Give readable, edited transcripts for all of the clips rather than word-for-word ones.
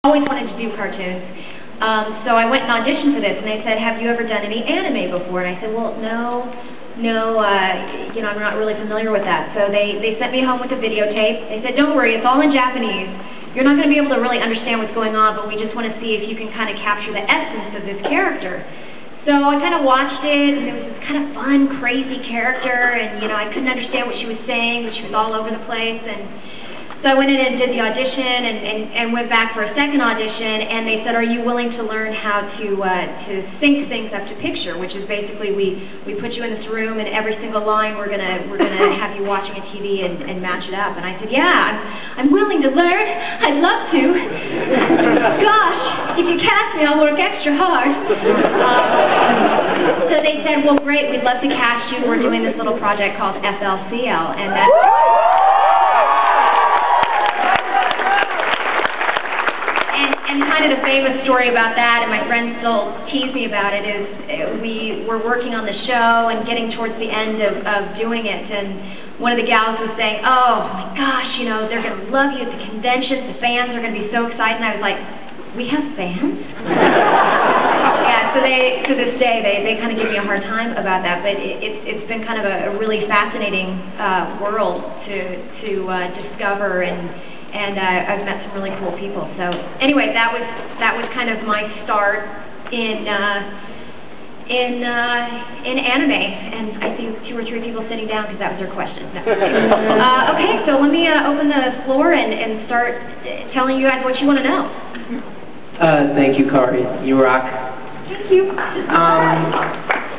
Always wanted to do cartoons. So I went and auditioned for this, and they said, "Have you ever done any anime before?" And I said, "Well, no, I'm not really familiar with that." So they sent me home with a videotape. They said, "Don't worry, it's all in Japanese. You're not going to be able to really understand what's going on, but we just want to see if you can kind of capture the essence of this character." So I kind of watched it, and it was this kind of fun, crazy character, and I couldn't understand what she was saying, but she was all over the place. And so I went in and did the audition, and went back for a second audition, and they said, "Are you willing to learn how to sync things up to picture?" Which is basically we put you in this room, and every single line we're gonna have you watching a TV and match it up. And I said, "Yeah, I'm willing to learn. I'd love to. Gosh, if you cast me, I'll work extra hard." So they said, "Well, great. We'd love to cast you. We're doing this little project called FLCL, and that's." And kind of the famous story about that, and my friends still tease me about it, is we were working on the show and getting towards the end of doing it, and one of the gals was saying, "Oh my gosh, they're going to love you at the conventions, the fans are going to be so excited." And I was like, "We have fans?" Yeah, so to this day, they kind of give me a hard time about that, but it's been kind of a really fascinating world to discover, and I've met some really cool people. So anyway, that was kind of my start in anime, and I see 2 or 3 people sitting down because that was their question. No. Okay, so let me open the floor and start telling you guys what you want to know. Thank you, Kari. You rock. Thank you.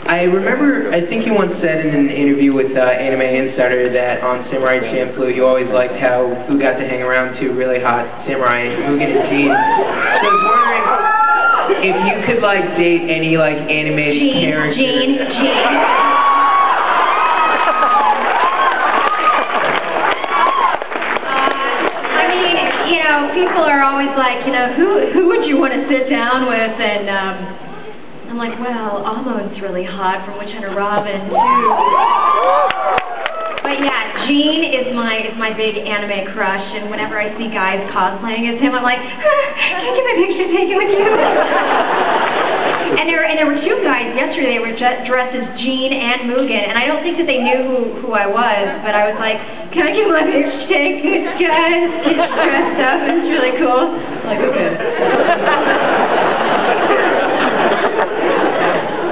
I think you once said in an interview with Anime Insider that on Samurai Champloo you always liked who got to hang around 2 really hot samurai, Mugen and Jean. So I was wondering if you could date any animated character. Jean. People are always like, who would you want to sit down with? And I'm like, well, Amon's really hot from Witch Hunter Robin too. But yeah, Jean is my big anime crush, and whenever I see guys cosplaying as him, I'm like, can I get my picture taken with you? And there were 2 guys yesterday. They were dressed as Jean and Mugen, and I don't think that they knew who I was, but I was like, "Can I get my picture taken with you guys?" Just dressed up, and it's really cool. I'm like, okay.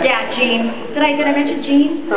Yeah, Jean. Did I mention Jean?